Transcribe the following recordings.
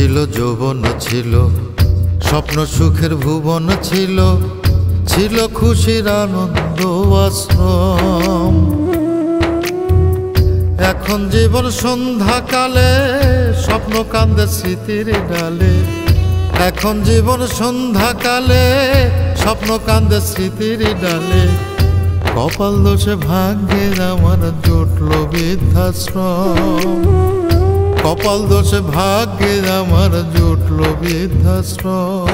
ছিল যৌবন ছিল, স্বপ্ন সুখের ভুবন ছিল, ছিল খুশির আনন্দ আশ্রম। এখন জীবন সন্ধ্যাকালে স্বপ্ন কান্দে স্মৃতির ডালে। এখন জীবন সন্ধ্যাকালে স্বপ্ন কান্দে স্মৃতির ডালে। কপাল দোষে ভাগ্যে আমার জুটল বৃদ্ধাশ্রম। কপাল দোষে ভাগ্যে আমার জুটল বৃদ্ধাশ্রম।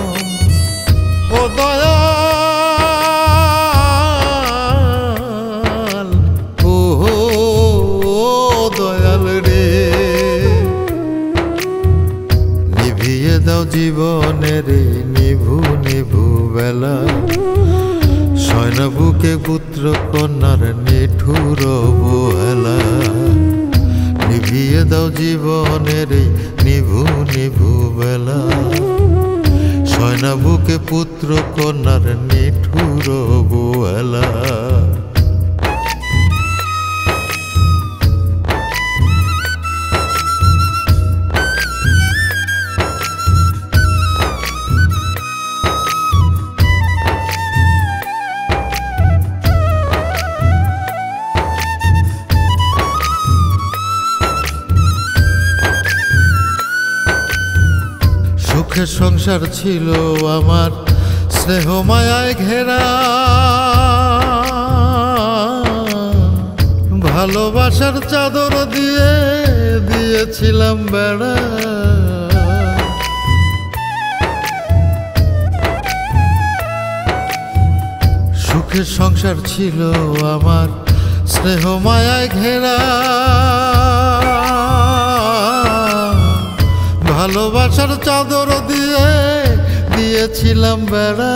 ও দয়াল, ও দয়াল রে, নিভিয়ে দাও জীবনের নিভু নিভু বেলা। শয়ন বুকে পুত্র কন্যার নিঠুর অবহেলা। নিভিয়ে দাও জীবনের নিভু নিভু বেলা। শয়ন বুকে পুত্র কন্যার নিঠুর অবহেলা। সুখের সংসার ছিল আমার স্নেহ মায়ায় ঘেরা। ভালোবাসার চাদর দিয়ে দিয়েছিলাম বেড়া। সুখের সংসার ছিল আমার স্নেহ মায়ায় ঘেরা। ভালোবাসার চাদর দিয়ে দিয়েছিলাম বেড়া।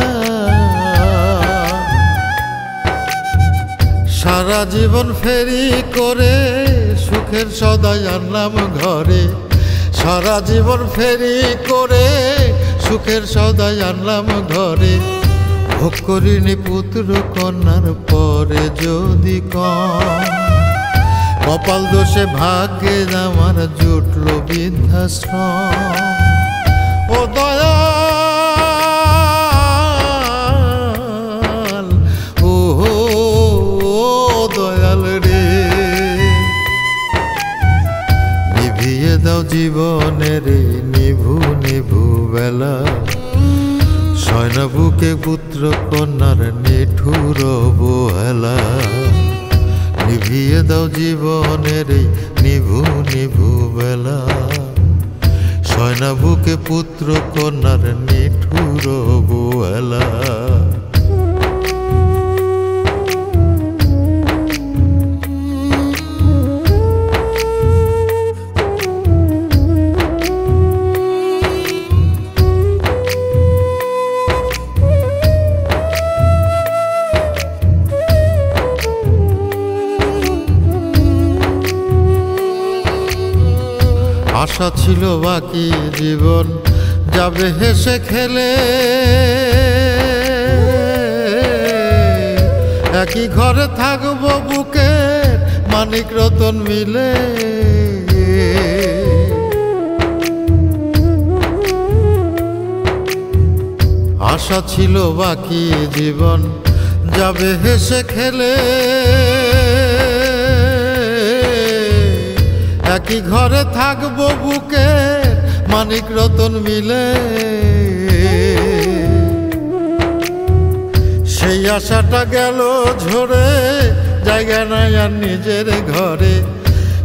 সারা জীবন ফেরি করে সুখের সদাই আনলাম ঘরে। সারা জীবন ফেরি করে সুখের সদাই আনলাম ঘরে। ভোগ করিনি পুত্র কন্যার পরে যদি কম। কপাল দোষে ভাগ্যে আমার জুটল বৃদ্ধাশ্রম। ও দয়াল, ও দয়াল রে, নিভিয়ে দাও জীবনের নিভু নিভু বেলা। শয়ন বুকে পুত্র কন্যার নিঠুর অবহেলা। নিভিয়ে দাও জীবনের নিভু নিভু বেলা। শয়ন বুকে পুত্র কন্যার নিঠুর অবহেলা। আশা ছিল বাকি জীবন যাবে হেসে খেলে। একই ঘরে থাকবো বুকে মানিক রতন মিলে। আশা ছিল বাকি জীবন যাবে হেসে খেলে। একই ঘরে থাকবো বুকে মানিক রতন মিলে। সেই আশাটা গেল ঝরে, জায়গা নাই আর নিজের ঘরে।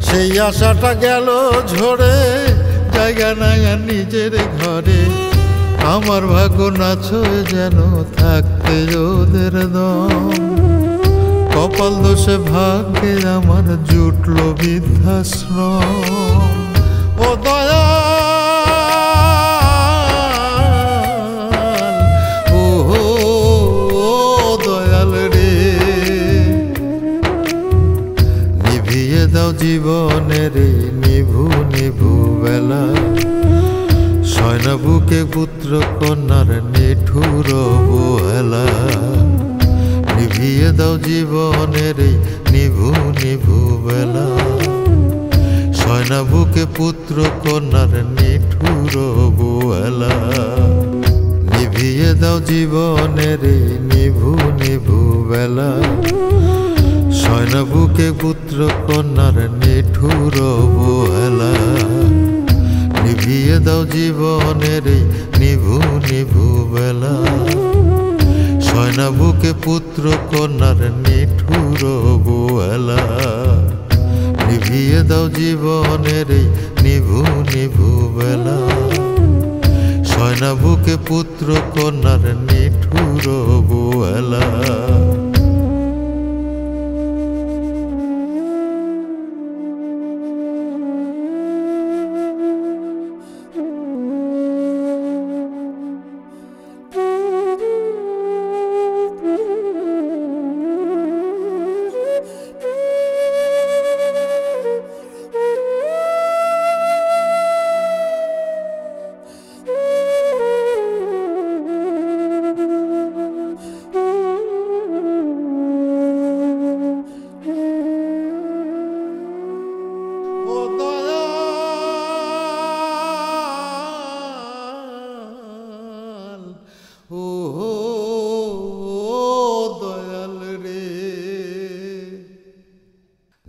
সেই আশাটা গেল ঝরে, জায়গা নাই আর নিজের ঘরে। আমার ভাগ্য নাছোয় যেন থাকতে ওদের দম। কপাল দোষে ভাগ্যে আমার জুটল বৃদ্ধাশ্রম। ও দয়াল, ও দয়াল রে, নিভিয়ে দাও জীবনের নিভু নিভু বেলা। শয়ন বুকে পুত্র কন্যার নিঠুর অবহেলা। নিভিয়ে দাও জীবনের নিভু নিভু বেলা। সয়না বুকে পুত্র কন্যার নিঠুর অবহেলা। নিভিয়ে দাও জীবনের এই নিভু নিভু বেলা। সয়না বুকে পুত্র কন্যার নিঠুর অবহেলা। নিভিয়ে দাও জীবনের এই নিভু নিভু বেলা। সয়না বুকে পুত্র কন্যার নিঠুর অবহেলা। নিভিয়ে দাও জীবনের এই নিভু নিভু বেলা। সয়না বুকে পুত্র কন্যার নিঠুর অবহেলা।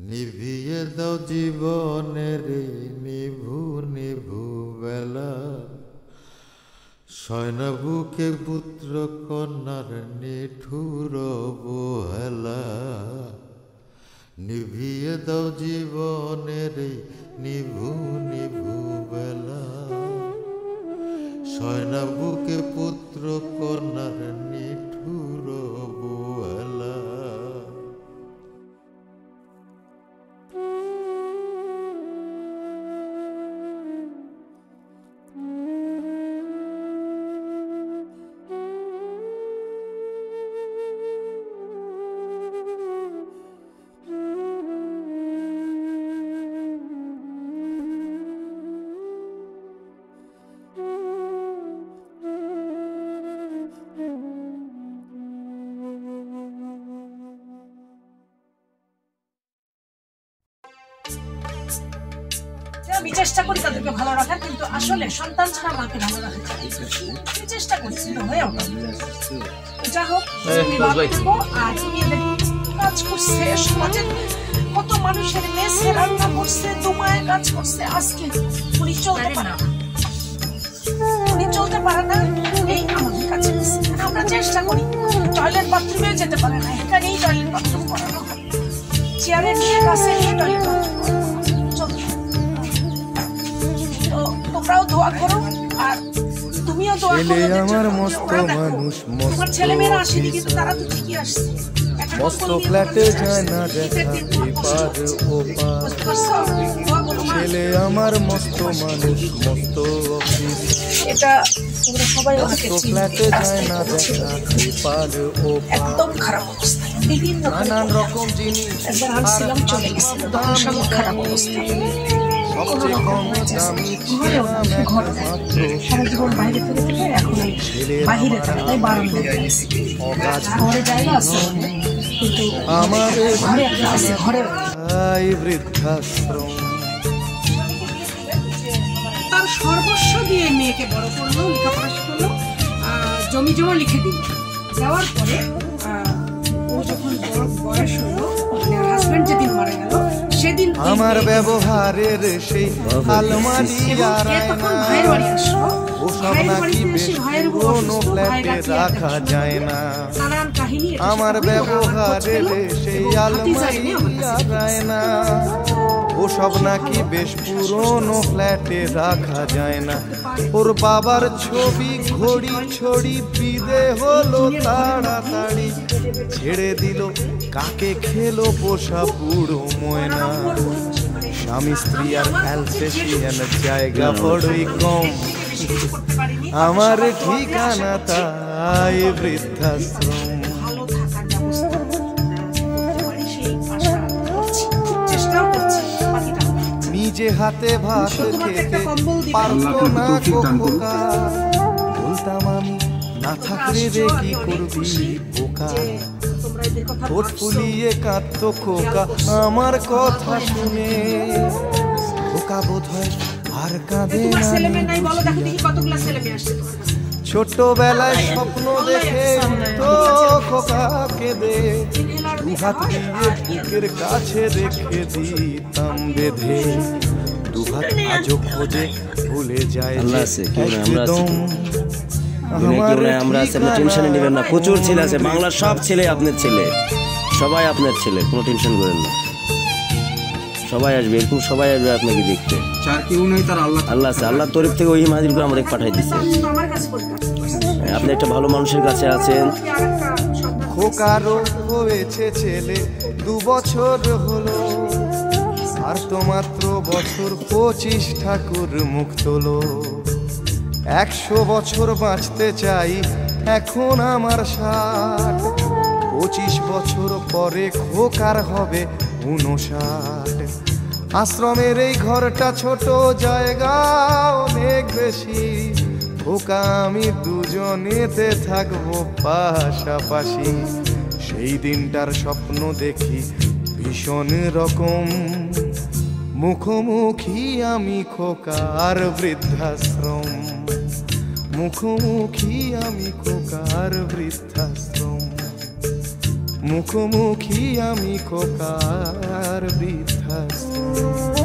নিভিয়ে দাও জীবনের নিভু নিভু বেলা। সয়না বুকে পুত্র কন্যার নিঠুর অবহেলা। নিভিয়ে দাও জীবনের নিভু নিভু বেলা। সয়না বুকে পুত্র কন্যার নিঠুর অবহেলা। আমি চেষ্টা করি তাদেরকে ভালো রাখার, কিন্তু আসলে সন্তান ছাড়া মাকে ভালো রাখা যায়। আমি চেষ্টা করি, কিন্তু হয়েও না। যা হোক, আর কাজ করছে, সমাজের কত মানুষের মেসে রান্না করছে, তোমায় কাজ করছে। আজকে উনি চলতে পারে না, উনি চলতে পারে না, এই আমাদের কাছে আমরা চেষ্টা করি। টয়লেট বাথরুমে যেতে পারে না, এখানেই টয়লেট বাথরুম করানো হয়। চেয়ারে নিয়ে কাছে নিয়ে টয়লেট বাথরুম তোমরাও দোয়া করো, আর তুমিও দোয়া করো। আমার মস্ত মানুষ, তোমার ছেলেমেয়েরা আসেনি, কিন্তু তারা তো ঠিকই আসছে। মস্ত ফ্ল্যাটে যায় না দেখা এপার ওপার। ছেলে আমার মস্ত মানুষ, মস্ত অফিস। এটা তোমরা সবাই আমাকে মস্ত ফ্ল্যাটে যায় না দেখা এপার ওপার। একদম খারাপ অবস্থা, বিভিন্ন নানান রকম জিনিস। একবার আসছিলাম, চলে গেছিল, তখন সব খারাপ অবস্থা। সবচেয়ে কম দামি ছিলাম একমাত্র। সারা জীবন বাইরে থেকে এখন বাহিরে থাকে, তাই বারান্দায় গেছি। ঘরে যাই না, কিন্তু আমার ঘরে একটা আছে, ঘরে বৃদ্ধাশ্রম। তার সর্বস্ব দিয়ে মেয়েকে বড় করলো, লেখাপড়া করলো, জমি জমা লিখে দিল। দেওয়ার পরে ও যখন বয়স হলো, হাজবেন্ড যেদিন মারা গেল, সেদিন আমার ব্যবহারের সেই আলমারি আর ভাইয়ের বাড়ি আসলো। ওসব নাকি বেশ পুরনো ফ্ল্যাটে রাখা যায় না। নানান কাহিনী। আমার ব্যবহারের সেই আলমারি আর না, ওসব নাকি বেশ পুরনো ফ্ল্যাটে রাখা যায় না। ওর বাবার ছবি ঘড়ি ছড়ি বিদে হলো তাড়াতাড়ি। ছেড়ে দিল কাকে খেলো পোষা বুড়ো ময়না। স্বামী স্ত্রী আর অ্যালসেশিয়ান জায়গা বড়ই কম। আমার ঠিকানা তাই বৃদ্ধাশ্রম। নিজে হাতে ভাত খেতে পারতো না খোকা। বলতাম আমি না থাকলে রে কি করবি বোকা। ঠোঁট ফুলিয়ে কাঁদতো খোকা আমার কথা শুনে। খোকা বোধ হয় আর কাঁদে তোমার না ছেলে মেয়ে নাই বলো, দেখো দেখি কতগুলা ছেলে মেয়ে আসছে তোমার কাছে। ছোটবেলায় স্বপ্ন দেখে তো খোকা কেঁদে দুহাত দিয়ে বুকের কাছে রেখে দিতাম বেঁধে দুহাত আজও খোঁজে ভুলে যায় আল্লাহ আছে, কেউ নাই, আমরা আছি। আমার আমরা আছি, আপনি টেনশনে নেবেন না। প্রচুর ছেলে আছে, বাংলার সব ছেলে আপনার ছেলে, সবাই আপনার ছেলে, কোনো টেনশন করেন না। সবাই আসবে, এরকম সবাই আসবে আপনাকে দেখতে। আল্লাহ আছে, আল্লাহর তরফ থেকে ওই মাহাদির করে আমাদের পাঠাই দিচ্ছে। আমার কাছে পরীক্ষা আপনি একটা ভালো মানুষের কাছে আছেন। আরেকটা সন্তান খোকারও হয়েছে ছেলে 2 বছর হলো আর তো মাত্র বছর 25 ঠাকুর মুখ তোলো 100 বছর বাঁচতে চাই এখন আমার 60 25 বছর পরে খোকার হবে 59 আশ্রমের এই ঘরটা ছোট, জায়গা অনেক বেশি খোকা আমি দুজনেতে থাকবো পাশাপাশি সেই দিনটার স্বপ্ন দেখি ভীষণ রকম মুখোমুখি আমি খোকার বৃদ্ধাশ্রম মুখোমুখি আমি খোকার বৃদ্ধাশ্রম মুখোমুখি আমি খোকার বৃদ্ধাশ্রম